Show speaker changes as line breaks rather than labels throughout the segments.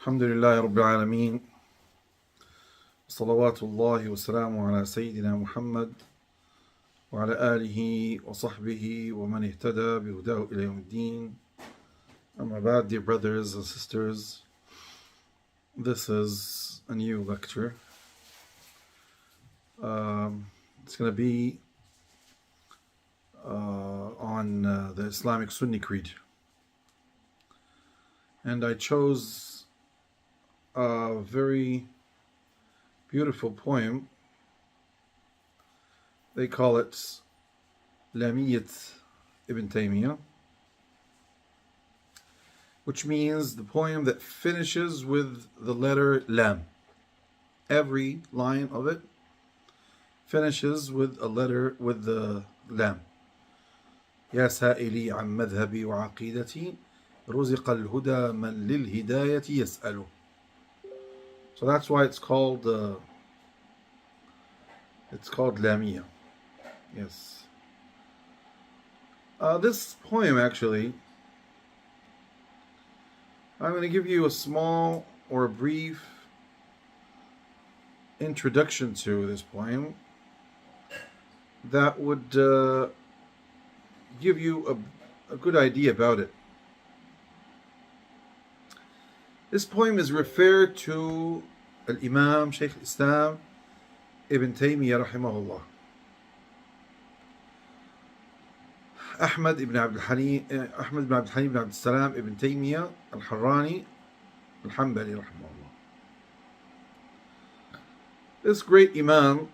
الحمد لله رب العالمين صلوات الله وسلامه على سيدنا محمد وعلى آله وصحبه ومن اهتدى بهداه إلى يوم الدين. Amma ba'd, dear brothers and sisters, this is a new lecture. It's going to be on the Islamic Sunni Creed. And I chose a very beautiful poem. They call it Lamiat Ibn Taymiyah, which means the poem that finishes with the letter Lam. Every line of it finishes with a letter with the Lam. يا سائلي عن مذهبي وعقيدتي رزق الهدى من للهداية يسأل. So that's why it's called Lamia. Yes. This poem, actually, I'm going to give you a small or a brief introduction to this poem that would give you a good idea about it. This poem is referred to Al-Imam Shaykh al-Islam Ibn Taymiyah rahimahullah. Ahmad ibn Abdul Halim ibn Abdul Salam Ibn Taymiyah al-Harrani al-Hanbali rahimahullah. This great Imam,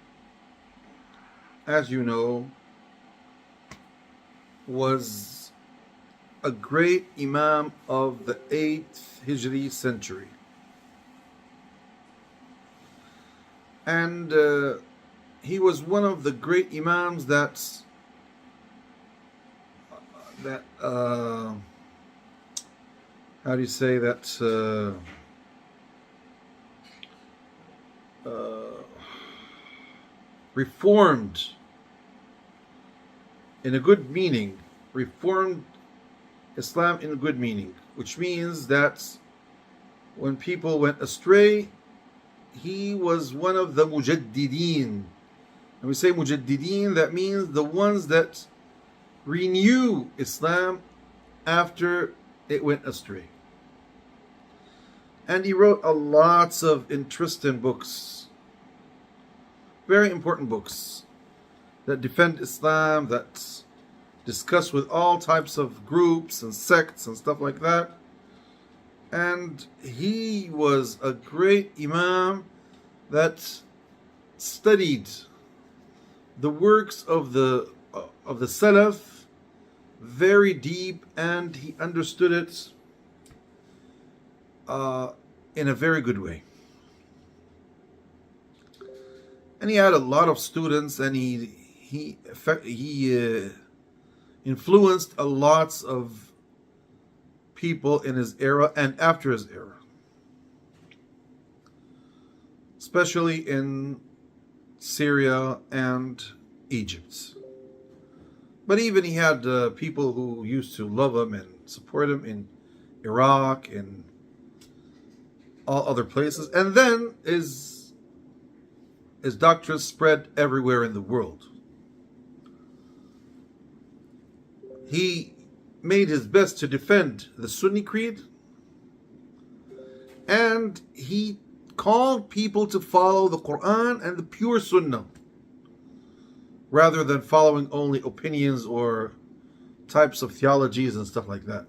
as you know, was a great Imam of the 8th Hijri century. And he was one of the great Imams that how do you say that reformed in a good meaning, reformed Islam in a good meaning, which means that when people went astray, he was one of the mujaddideen. And we say mujaddideen, that means the ones that renew Islam after it went astray. And he wrote lots of interesting books, very important books that defend Islam, that discuss with all types of groups and sects and stuff like that. And he was a great Imam that studied the works of the Salaf very deep, and he understood it in a very good way. And he had a lot of students, and he influenced a lots of people in his era and after his era, especially in Syria and Egypt. But even he had people who used to love him and support him in Iraq and all other places. And then his doctrine spread everywhere in the world. He made his best to defend the Sunni creed, and he called people to follow the Quran and the pure Sunnah, rather than following only opinions or types of theologies and stuff like that.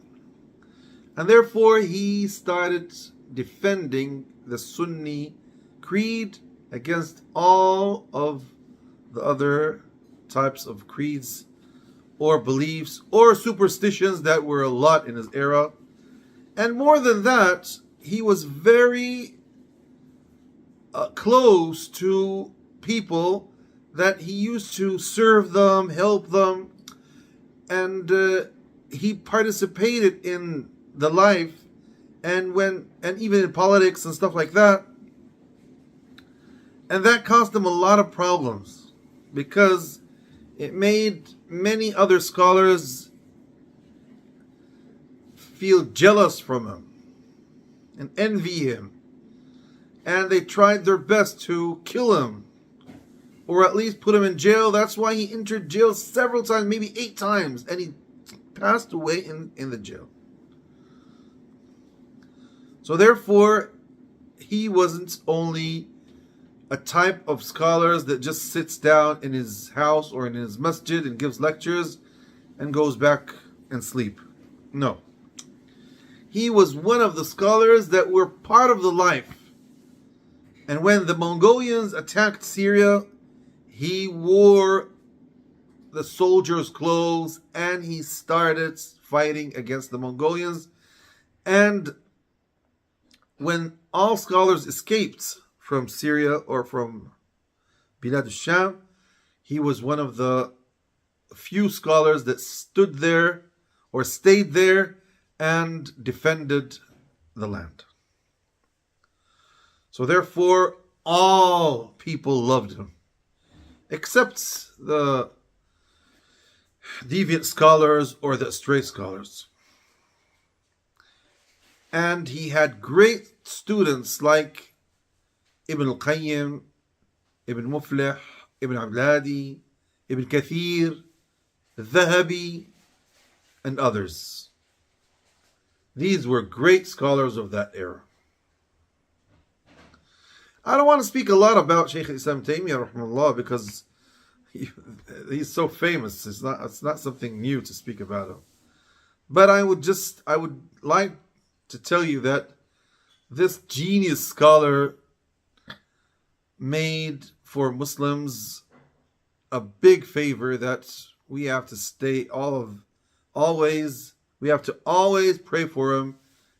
And therefore he started defending the Sunni creed against all of the other types of creeds or beliefs or superstitions that were a lot in his era. And more than that, he was very close to people that he used to serve them, help them, and he participated in the life and even in politics and stuff like that. And that caused him a lot of problems, because it made many other scholars feel jealous from him. and envy him. And they tried their best to kill him, or at least put him in jail. That's why he entered jail several times, maybe 8 times, and he passed away in the jail. So therefore, he wasn't only a type of scholars that just sits down in his house or in his masjid and gives lectures and goes back and sleep. No. He was one of the scholars that were part of the life. And when the Mongolians attacked Syria, he wore the soldiers' clothes and he started fighting against the Mongolians. And when all scholars escaped from Syria or from Bilad al-Sham, he was one of the few scholars that stood there or stayed there and defended the land. So therefore, all people loved him, except the deviant scholars or the stray scholars. And he had great students like Ibn al-Qayyim, Ibn Muflih, Ibn Abdulhadi, Ibn Kathir, Dhahabi, and others. These were great scholars of that era. I don't want to speak a lot about Shaykh Islam Taymiyah rahimahullah because he's so famous. It's not something new to speak about him. But I would like to tell you that this genius scholar made for Muslims a big favor that we have to we have to always pray for him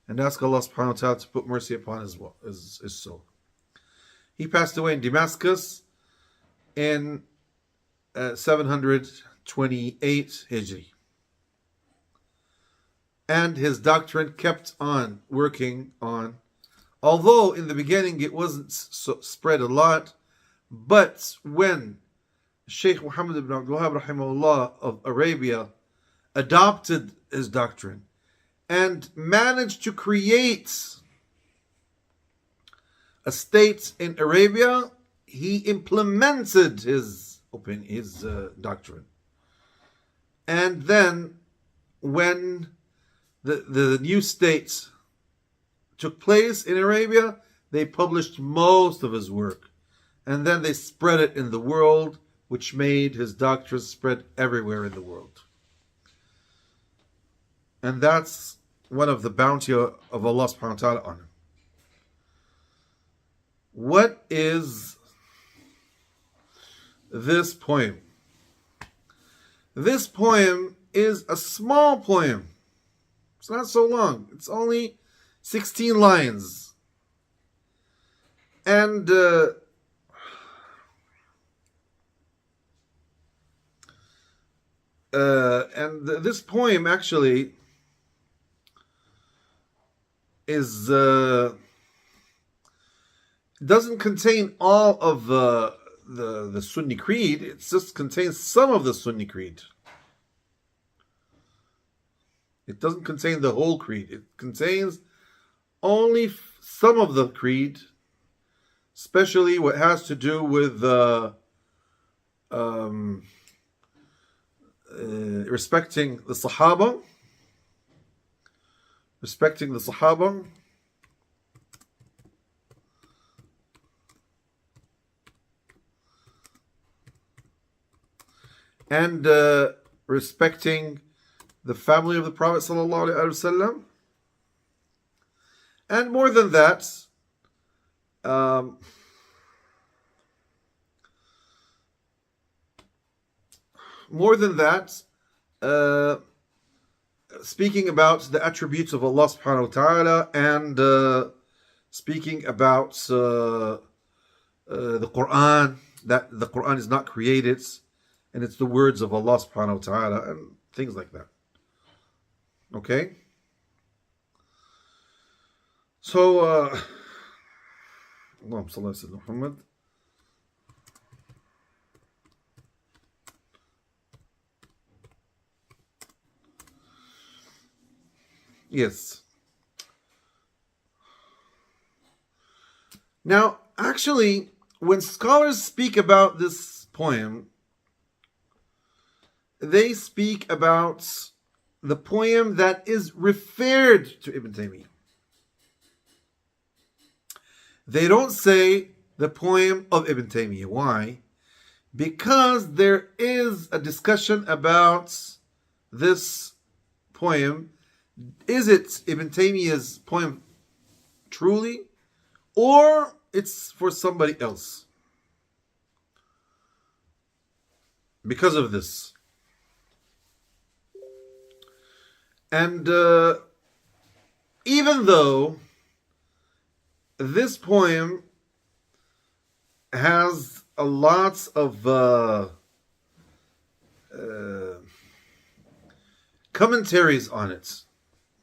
and ask Allah subhanahu wa ta'ala to put mercy upon his soul. He passed away in Damascus in 728 Hijri. And his doctrine kept on working on, although in the beginning it wasn't spread a lot, but when Sheikh Muhammad ibn Abdul Wahhab rahimahullah of Arabia adopted his doctrine and managed to create a state in Arabia, he implemented his doctrine. And then when the new state took place in Arabia, they published most of his work. And then they spread it in the world, which made his doctrine spread everywhere in the world. And that's one of the bounty of Allah subhanahu wa ta'ala on him. What is this poem? This poem is a small poem. It's not so long. It's only 16 lines. And this poem actually is doesn't contain all of the Sunni creed. It just contains some of the Sunni creed. It doesn't contain the whole creed. It contains only some of the creed, especially what has to do with respecting the Sahaba, and respecting the family of the Prophet sallallahu alaihi wasallam, and more than that, speaking about the attributes of Allah subhanahu wa ta'ala, and speaking about the Quran, that the Quran is not created and it's the words of Allah subhanahu wa ta'ala, and things like that. Okay? So, Allahumma salli ala Sayyidina Muhammad. Yes. Now, actually, when scholars speak about this poem, they speak about the poem that is referred to Ibn Taymiyyah. They don't say the poem of Ibn Taymiyyah. Why? Because there is a discussion about this poem. Is it Ibn Taymiyyah's poem truly, or it's for somebody else? Because of this. And even though this poem has a lot of commentaries on it,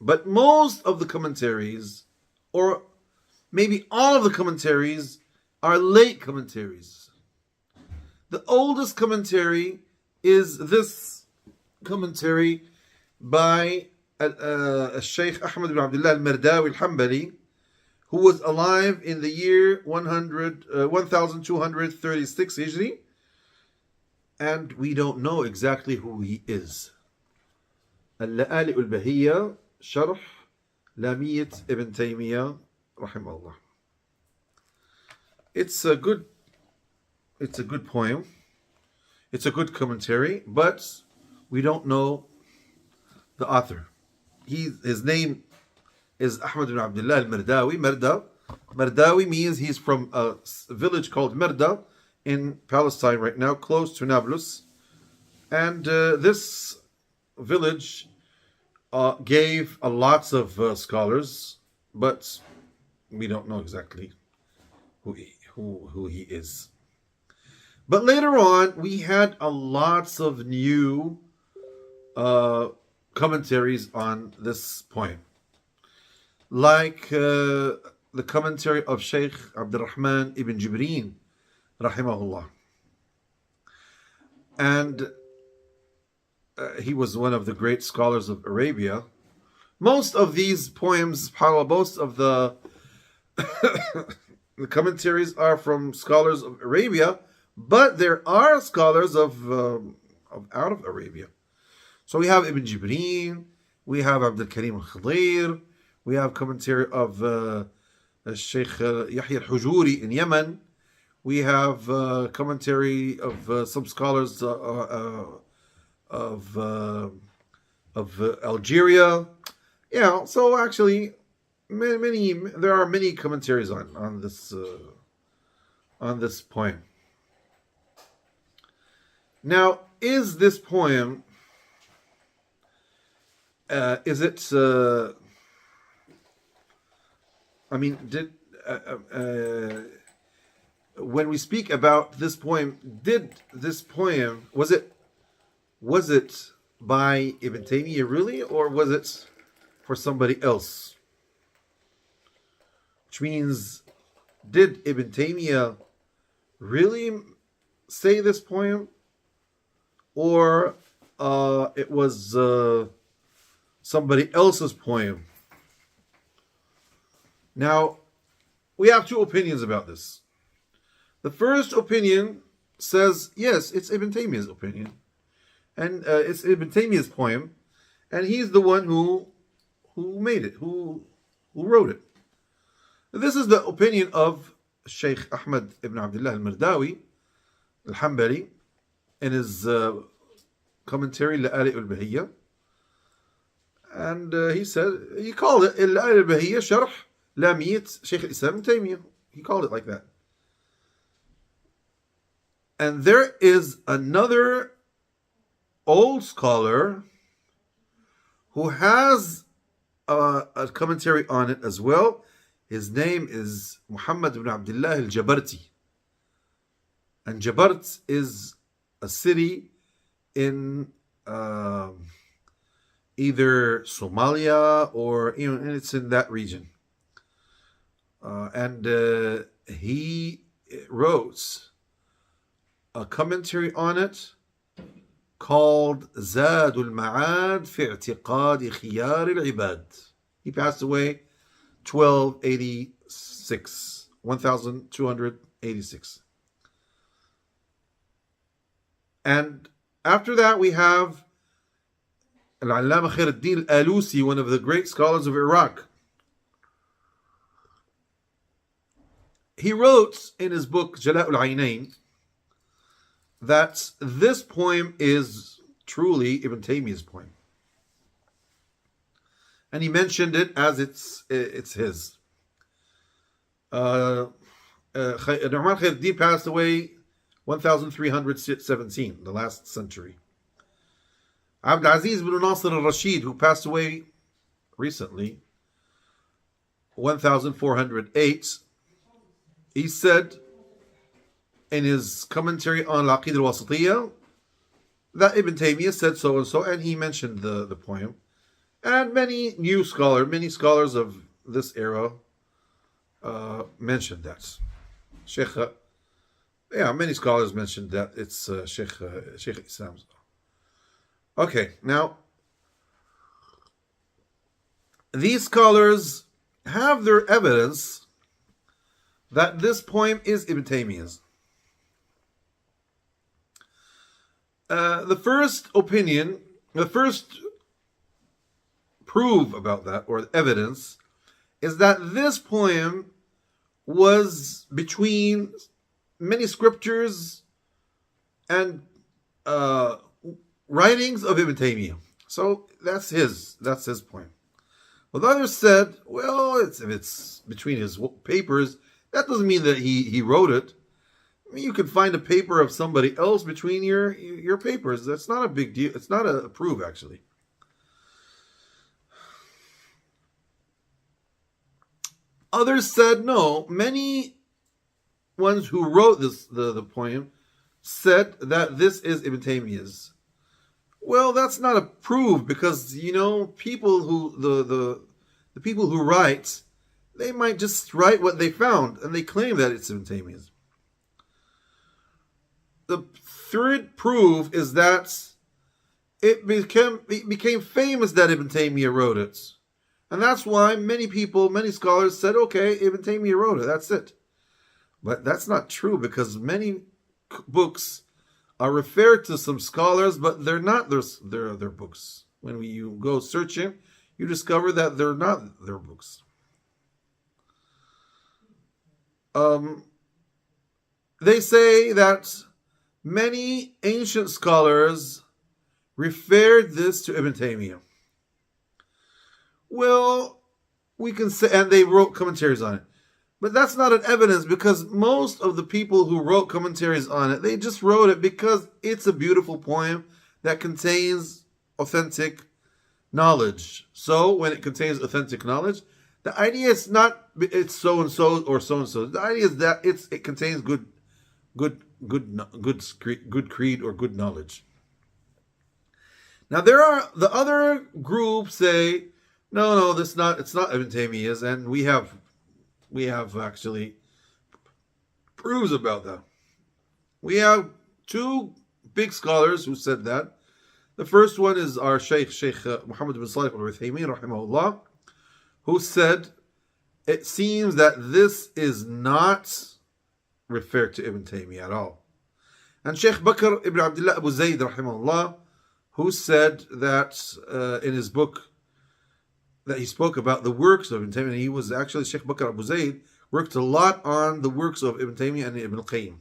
but most of the commentaries, or maybe all of the commentaries, are late commentaries. The oldest commentary is this commentary by Sheikh Ahmad ibn Abdullah al-Mardawi al-Hanbali, who was alive in the year 1236 Hijri, and we don't know exactly who he is. Al-La'ali al-Bahiyya, Sharh Lamiat Ibn Taymiyah, rahimahullah. It's a good poem. It's a good commentary, but we don't know the author. His name is Ahmad ibn Abdullah al-Mardawi. Mardawi means he's from a village called Merda in Palestine right now, close to Nablus. And this village gave lots of scholars, but we don't know exactly who he is. But later on, we had lots of new commentaries on this poem, like the commentary of Sheikh Abdurrahman ibn Jibreen, rahimahullah. And he was one of the great scholars of Arabia. Most of these poems, most of the the commentaries are from scholars of Arabia, but there are scholars of out of Arabia. So we have Ibn Jibreen, we have Abdul Karim al-Khadir, we have commentary of Sheikh Yahya al-Hujuri in Yemen, we have commentary of some scholars of Algeria. Yeah, so actually there are many commentaries on this poem. Now, is this poem when we speak about this poem, was it by Ibn Taymiyyah really, or was it for somebody else? Which means, did Ibn Taymiyyah really say this poem, or it was somebody else's poem? Now, we have two opinions about this. The first opinion says, yes, it's Ibn Taymiyyah's opinion, and it's Ibn Taymiyyah's poem, and he's the one who made it, who wrote it. This is the opinion of Sheikh Ahmad ibn Abdullah al-Mardawi al-Hanbali in his commentary La'ali al-Bahiyya. And he called it La'ali al-Bahiyya Sharh Lamiat Sheikh al-Islam Ibn Taymiyah. He called it like that. And there is another old scholar who has a commentary on it as well. His name is Muhammad ibn Abdullah al-Jabarti. And Jabart is a city in either Somalia or it's in that region. And he wrote a commentary on it called Zadul Ma'ad fi i'tiqad khiyar al-ibad. He passed away 1286 1286. And after that we have Al-Allama Khairuddin Al-Alusi, one of the great scholars of Iraq. He wrote in his book Jala'ul Aynayn that this poem is truly Ibn Taymiyah's poem. And he mentioned it as it's his. Nu'man Khairuddin passed away 1317, the last century. Abd Aziz ibn Nasir al-Rashid, who passed away recently, 1408, he said in his commentary on Al-Aqidah al-Wasitiyah that Ibn Taymiyyah said so and so, and he mentioned the poem. And many scholars of this era mentioned that. Many scholars mentioned that it's Sheikh Islam. Okay, now these scholars have their evidence that this poem is Ibn Taymiyyah's. The first proof about that, or evidence, is that this poem was between many scriptures and writings of Ibn Taymiyyah. So that's his poem. Well, the others said, well, if it's between his papers, that doesn't mean that he wrote it. I mean, you can find a paper of somebody else between your papers. That's not a big deal. It's not a proof, actually. Others said, no, many ones who wrote the poem said that this is Ibn Taymiyyah's. Well, that's not a proof, because people who the people who write, they might just write what they found and they claim that it's Ibn Taymiyyah's. The third proof is that it became famous that Ibn Taymiyyah wrote it. And that's why many scholars said, okay, Ibn Taymiyyah wrote it, that's it. But that's not true, because many books are referred to some scholars, but they're not their books. When you go searching, you discover that they're not their books. They say that many ancient scholars referred this to Ibn Taymiyyah. Well, we can say, and they wrote commentaries on it. But that's not an evidence, because most of the people who wrote commentaries on it, they just wrote it because it's a beautiful poem that contains authentic knowledge. So when it contains authentic knowledge, the idea is not it's so and so or so and so. The idea is that it contains good creed or good knowledge. Now the other group say, no, it's not Ibn Taymiyyah's, and we have actually proofs about that. We have two big scholars who said that. The first one is our Sheikh Muhammad bin Salih al-Uthaymeen rahimahullah, who said it seems that this is not referred to Ibn Taymiyyah at all. And Sheikh Bakr ibn Abdullah Abu Zayd rahimahullah, who said that in his book that he spoke about the works of Ibn Taymiyyah. He was actually, Sheikh Bakr Abu Zayd worked a lot on the works of Ibn Taymiyyah and Ibn al-Qayyim.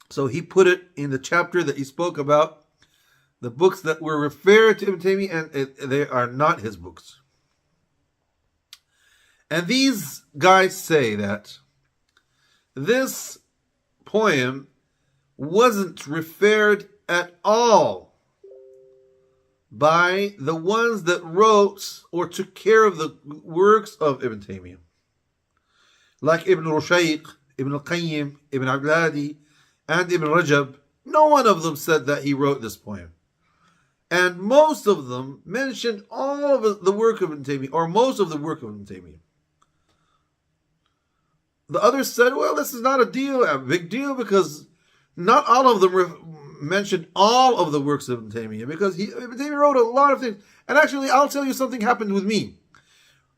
So he put it in the chapter that he spoke about the books that were referred to Ibn Taymiyyah, and they are not his books. And these guys say that this poem wasn't referred at all by the ones that wrote or took care of the works of Ibn Taymiyyah, like Ibn Rushayq, Ibn al-Qayyim, Ibn Abdul and Ibn Rajab. No one of them said that he wrote this poem. And most of them mentioned all of the work of Ibn Taymiyyah, or most of the work of Ibn Taymiyyah. The others said, well, this is not a big deal, because not all of them mentioned all of the works of Ibn Taymiyyah, because Ibn Taymiyyah wrote a lot of things. And actually, I'll tell you something happened with me.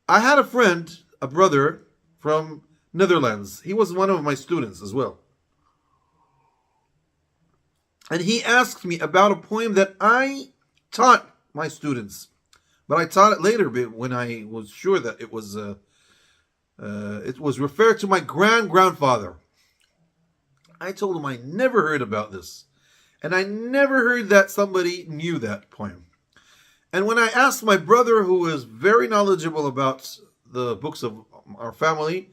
I had a friend a brother from Netherlands. He was one of my students as well. And he asked me about a poem that I taught my students. But I taught it later when I was sure that it was referred to my grandfather. I told him I never heard about this. And I never heard that somebody knew that poem. And when I asked my brother, who is very knowledgeable about the books of our family,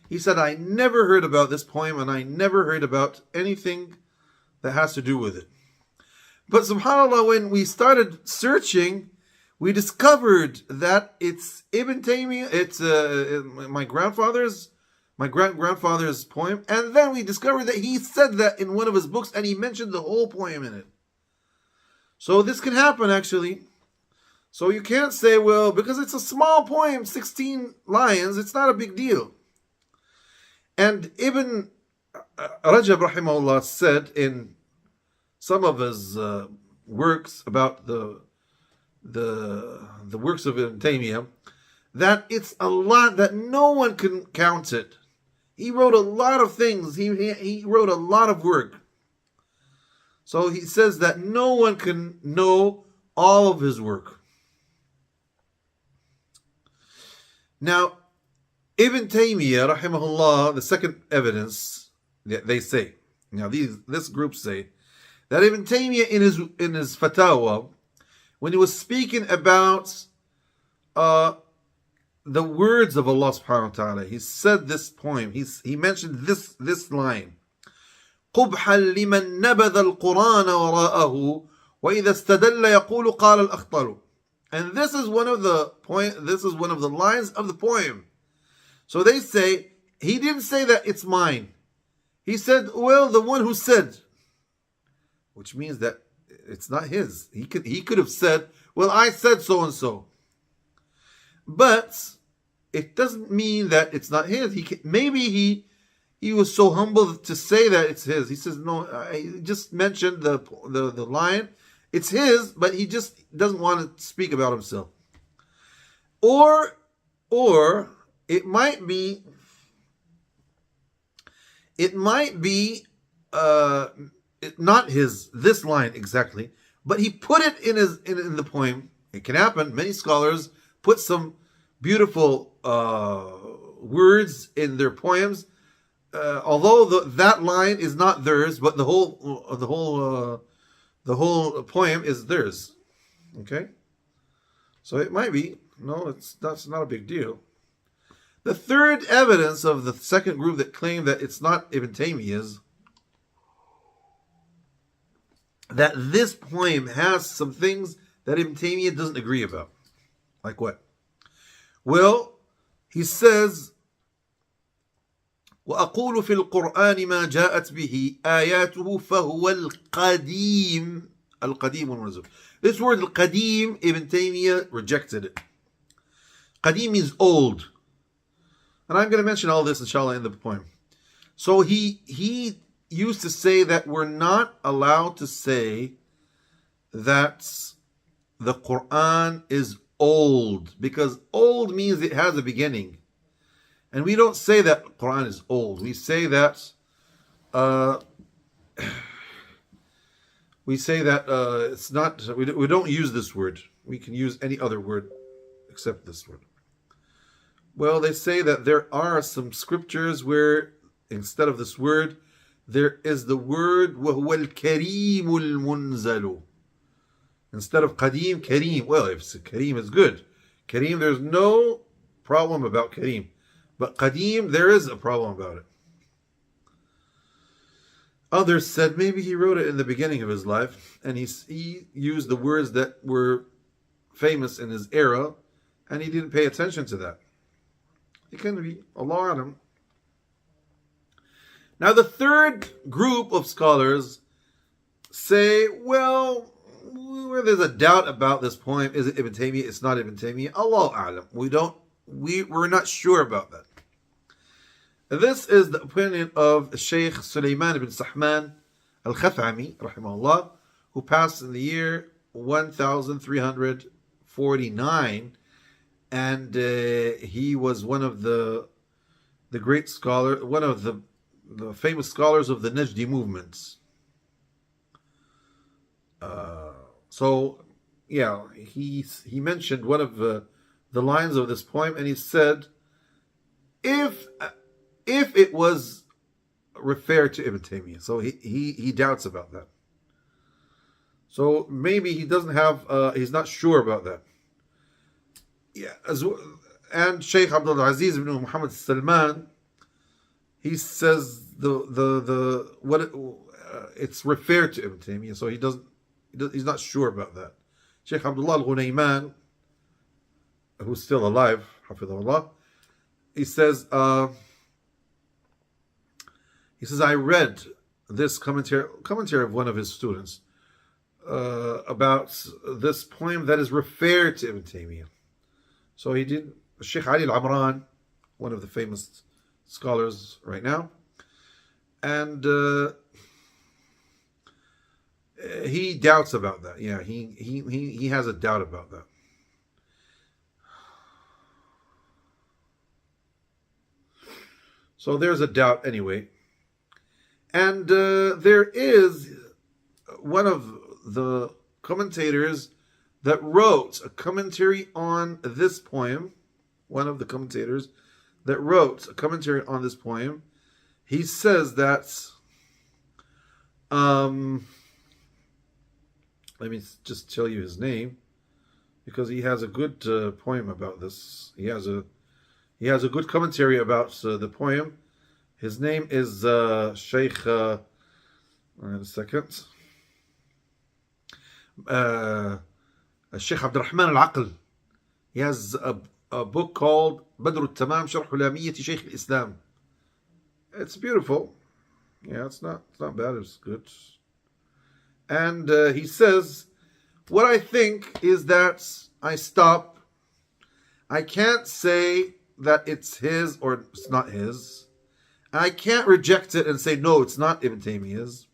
he said, I never heard about this poem and I never heard about anything that has to do with it. But subhanAllah, when we started searching, we discovered that it's Ibn Taymiyah, it's my great-grandfather's poem, and then we discovered that he said that in one of his books, and he mentioned the whole poem in it. So this can happen, actually. So you can't say, well, because it's a small poem, 16 lines, it's not a big deal. And Ibn Rajab, rahimahullah, said in some of his works about the works of Ibn Taymiyah, that it's a lot, that no one can count it. He wrote a lot of things. He wrote a lot of work. So he says that no one can know all of his work. Now, Ibn Taymiyah, rahimahullah, the second evidence that they say, now this group say, that Ibn Taymiyah in his fatwa, when he was speaking about the words of Allah subhanahu wa ta'ala, he said this poem, he mentioned this line, قُبْحًا لِمَنْ نَبَذَ الْقُرْآنَ وَرَاءَهُ وَإِذَا اسْتَدَلَّ يَقُولُ قَالَ الْأَخْطَلُ. And this is one of the lines of the poem. So they say, he didn't say that it's mine. He said, well, the one who said, which means that it's not his. He could have said, well, I said so and so. But it doesn't mean that it's not his. Maybe he was so humble to say that it's his. He says, no, I just mentioned the line. It's his, but he just doesn't want to speak about himself. Or it might be not this line exactly, but he put it in the poem. It can happen. Many scholars put some beautiful words in their poems, although that line is not theirs, but the whole poem is theirs. Okay, so it might be. No, that's not a big deal. The third evidence of the second group that claim that it's not Ibn Taymiyah's, that this poem has some things that Ibn Taymiyah doesn't agree about. Like what? Well, he says, وَأَقُولُ فِي الْقُرْآنِ مَا جَاءَتْ بِهِ آيَاتُهُ فَهُوَ الْقَدِيمُ الْقَدِيمُ. This word al-qadim, Ibn Taymiyah rejected it. Qadim means old. And I'm going to mention all this, inshallah, in the poem. So he used to say that we're not allowed to say that the Quran is old, because old means it has a beginning. And we don't say that Quran is old. We say that it's not. We don't use this word. We can use any other word except this word. Well, they say that there are some scriptures where instead of this word, there is the word وَهُوَ الْكَرِيمُ الْمُنْزَلُ. Instead of Qadim, Kareem. Well, if Kareem is good. Kareem, there's no problem about Kareem. But Qadim, there is a problem about it. Others said maybe he wrote it in the beginning of his life, and he used the words that were famous in his era, and he didn't pay attention to that. It can be Allah Alam. Now the third group of scholars say, well, where there's a doubt about this poem, is it Ibn Taymiyah? It's not Ibn Taymiyah. Allah Alam. We're not sure about that. This is the opinion of Shaykh Sulaiman ibn Sahman al-Khathami, rahimahullah, who passed in the year 1349. and he was one of the great scholar, one of the famous scholars of the Najdi movements. So, yeah, he mentioned one of the lines of this poem, and he said, if it was referred to Ibn Taymiyyah, so he doubts about that. So maybe he doesn't have, he's not sure about that. Yeah, and Sheikh Abdul Aziz ibn Muhammad Salman, he says it's referred to Ibn Taymiyyah, so he's not sure about that. Sheikh Abdullah al-Ghunayman, who's still alive, hafidhahullah, he says, I read this commentary of one of his students about this poem that is referred to Ibn Taymiyyah. So he did. Sheikh Ali al-Amran, one of the famous scholars right now, and he doubts about that. Yeah, he has a doubt about that. So there's a doubt anyway. And there is one of the commentators that wrote a commentary on this poem. One of the commentators that wrote a commentary on this poem. He says that, let me just tell you his name, because he has a good poem about this. He has a good commentary about the poem. His name is Sheikh. Wait a second. Sheikh Abdul Rahman al-Aql. He has a book called Badr al-Tamam Sharh Lamiat Shaykh al-Islam. It's beautiful. Yeah, it's not bad. It's good. And he says, what I think is that I can't say that it's his or it's not his. I can't reject it and say, no, it's not Ibn Taymiyyah's.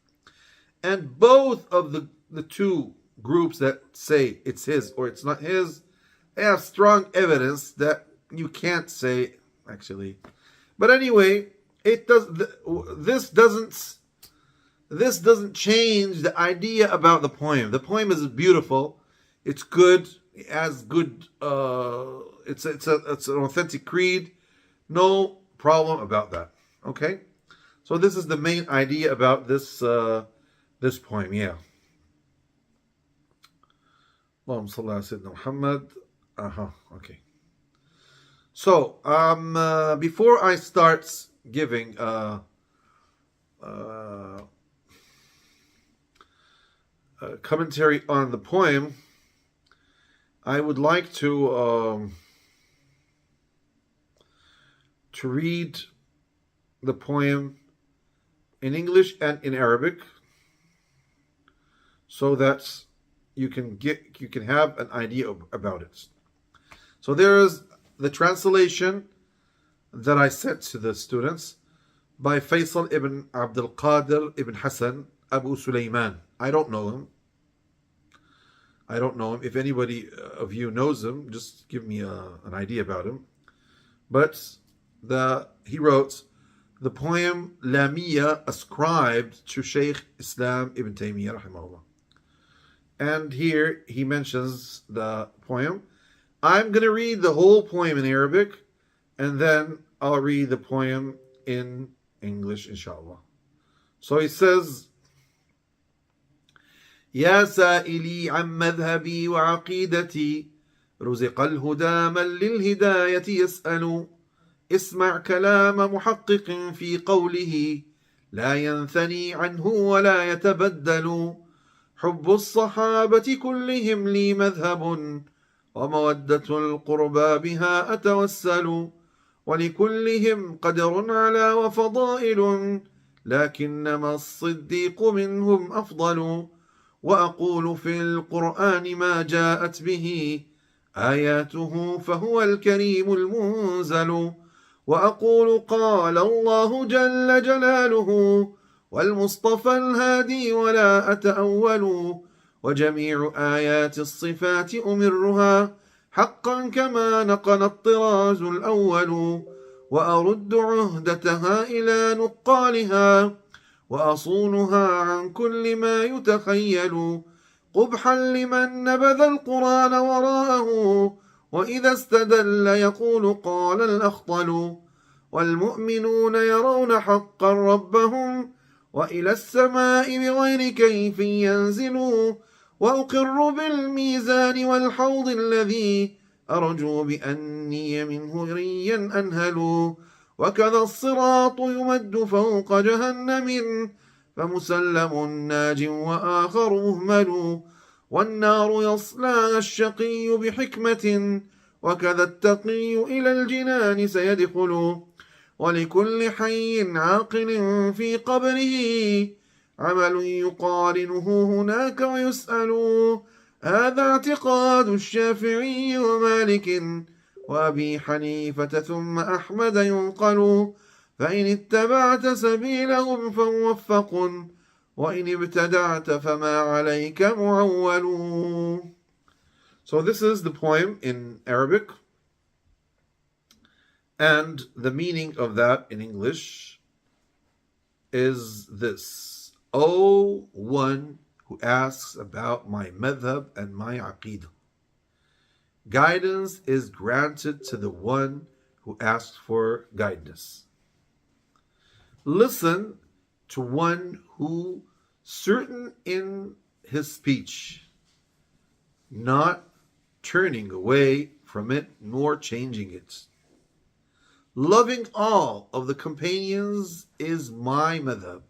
And both of the two groups that say it's his or it's not his, they have strong evidence that you can't say, actually. But anyway, this doesn't change the idea about the poem. The poem is beautiful. It's good. It has good. It's an authentic creed. No problem about that. Okay, so this is the main idea about this this poem. Yeah. Allahumma salli ala Sayyidina Muhammad. Okay. So before I start giving commentary on the poem, I would like to read the poem in English and in Arabic, so that you can have an idea about it. So there is the translation that I sent to the students by Faisal ibn Abdul Qadir ibn Hassan Abu Sulaiman. I don't know him. If anybody of you knows him, just give me an idea about him. But he wrote the poem Lamia, ascribed to Shaykh Islam Ibn Taymiyah rahimahullah. And here he mentions the poem. I'm going to read the whole poem in Arabic, and then I'll read the poem in English, inshallah. So he says, يا سائلي عن مذهبي وعقيدتي رزق الهدى من للهداية يسأل اسمع كلام محقق في قوله لا ينثني عنه ولا يتبدل حب الصحابة كلهم لي مذهب ومودة القربى بها أتوسل ولكلهم قدر على وفضائل لكنما الصديق منهم أفضل وأقول في القرآن ما جاءت به آياته فهو الكريم المنزل وأقول قال الله جل جلاله والمصطفى الهادي ولا أتأول وجميع آيات الصفات أمرها حقا كما نقل الطراز الأول وأرد عهدتها إلى نقالها وأصونها عن كل ما يتخيل قبحا لمن نبذ القرآن وراءه وإذا استدل يقول قال الأخطل والمؤمنون يرون حقا ربهم وإلى السماء بغير كيف ينزلوا وأقر بالميزان والحوض الذي أرجو بأني منه ريا أنهل وكذا الصراط يمد فوق جهنم فمسلم ناج وآخر مهمل والنار يصلاها الشقي بحكمة وكذا التقي إلى الجنان سيدخل ولكل حي عاقل في قبره عمل يقارنه هناك ويسأل هذا اعتقاد الشافعي ومالك وأبي حنيفة ثم أحمد ينقل فإن اتبعت سبيلهم فموفق وإن ابتدعت فما عليك معول. So this is the poem in Arabic, and the meaning of that in English is this: O one who asks about my madhab and my aqidah, guidance is granted to the one who asks for guidance. Listen to one who certain in his speech, not turning away from it nor changing it. Loving all of the companions is my madhab,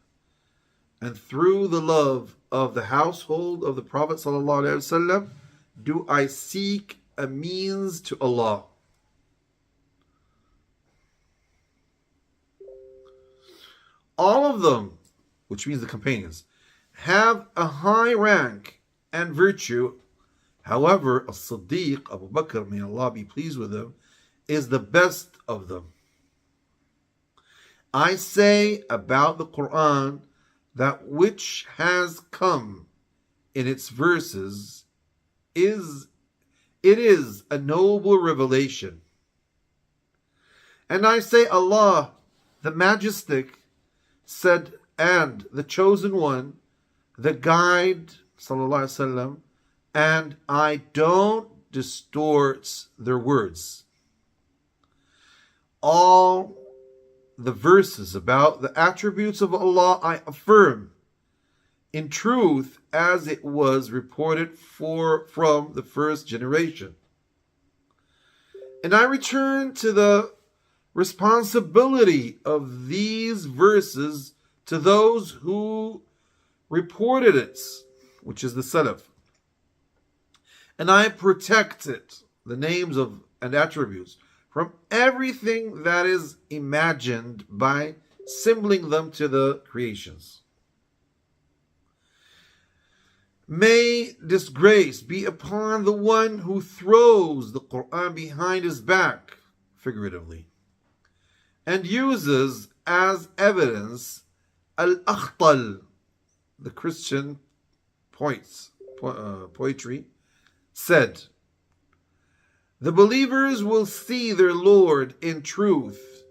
and through the love of the household of the Prophet ﷺ do I seek a means to Allah. All of them, which means the companions, have a high rank and virtue. However, As-Siddiq, Abu Bakr, may Allah be pleased with him, is the best of them. I say about the Quran that which has come in its verses is a noble revelation. And I say Allah, the Majestic, said, and the Chosen One, the Guide, sallallahu alaihi wasallam, and I don't distort their words. All the verses about the attributes of Allah I affirm in truth as it was reported from the first generation. And I return to the responsibility of these verses to those who reported it, which is the Salaf. And I protect it, the names of and attributes, from everything that is imagined by symboling them to the creations. May disgrace be upon the one who throws the Quran behind his back, figuratively, and uses as evidence al-akhtal, the Christian poetry, said, the believers will see their Lord in truth,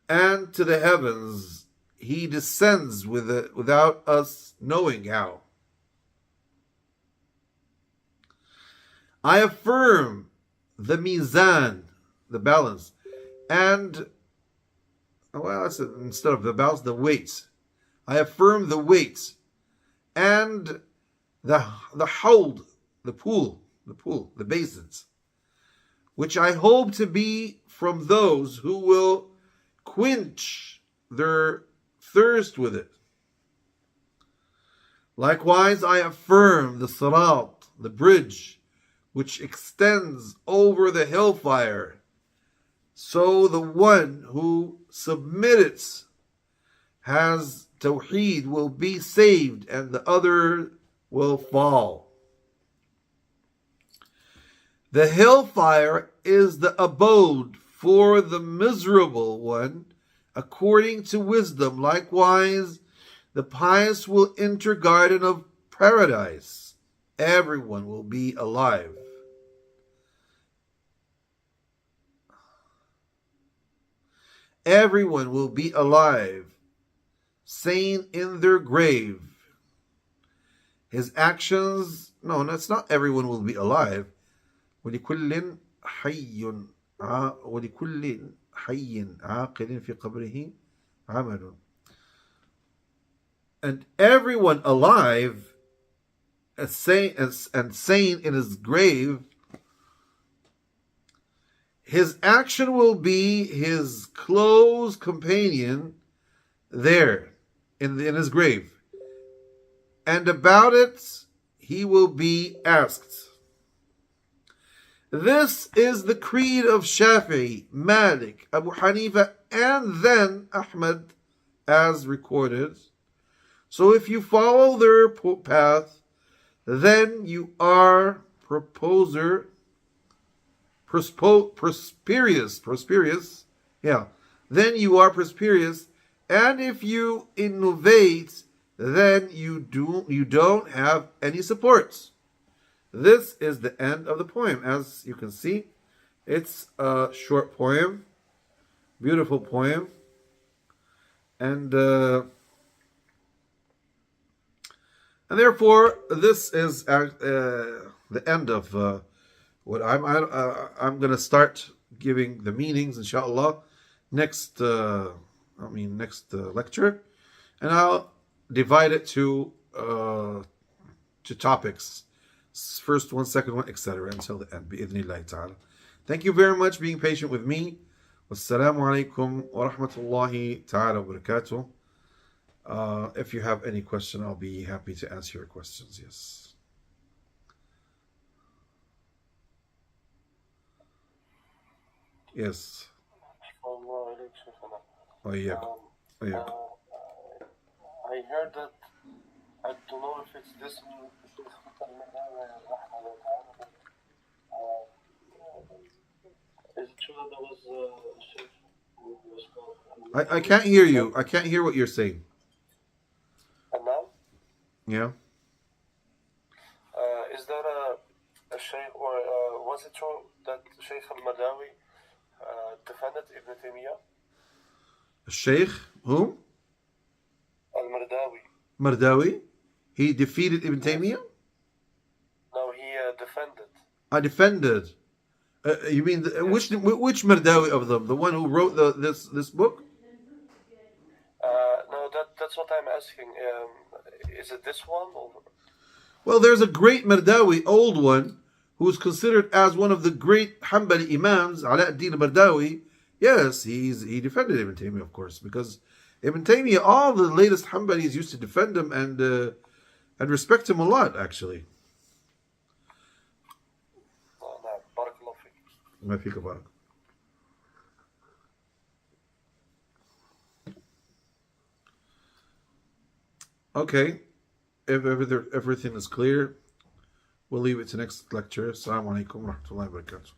and to the heavens he descends without us knowing how. I affirm the mizan, the balance, and, instead of the balance, the weight. I affirm the weight, and the hawd, the pool, the basins, which I hope to be from those who will quench their thirst with it. Likewise, I affirm the sirat, the bridge, which extends over the hellfire, so the one who submits has tawheed will be saved and the other will fall. The hellfire is the abode for the miserable one, according to wisdom. Likewise, the pious will enter garden of paradise. Everyone will be alive. everyone will be alive, sane in their grave. His actions, no, that's not everyone will be alive. ولكل حي ولكل حي عاقل في قبره عمل. And everyone alive and sane in his grave, his action will be his close companion there in his grave. And about it he will be asked. This is the creed of Shafi'i, Malik, Abu Hanifa, and then Ahmad, as recorded. So if you follow their path, then you are prosperous. Yeah. Then you are prosperous. And if you innovate, then you don't have any support. This is the end of the poem. As you can see, it's a short poem, beautiful poem, and therefore this is the end of what I'm going to start giving the meanings, inshallah, next lecture, and I'll divide it to topics. First one, second one, etc. until the end. Bi-idhnillahi ta'ala. Thank you very much for being patient with me. Wassalamu alaikum wa rahmatullahi ta'ala wa barakatuh. If you have any question, I'll be happy to answer your questions. Yes. Yes.
I heard that, I don't know if it's this one, is it true that there was a sheikh who was called?
I can't hear you. I can't hear what you're saying.
And now?
Yeah.
Is there a sheikh, or was it true that Sheikh al-Madawi defended Ibn Taymiyah?
Sheikh who?
Al-Mardawi.
Mardawi? He defeated Ibn Taymiyah?
No, he defended.
I defended. You mean which Mardawi of them? The one who wrote this book?
No, that's what I'm asking. Is it this one? Or?
Well, there's a great Mardawi, old one, who's considered as one of the great Hanbali Imams, Ala-ad-Din Mardawi. Yes, he defended Ibn Taymiyah, of course, because Ibn Taymiyah, all the latest Hanbalis used to defend him and respect him a lot, actually. ما فيك بارك. Okay, if everything is clear, we'll leave it to next lecture. Assalamu alaikum wa rahmatullahi wa barakatuh.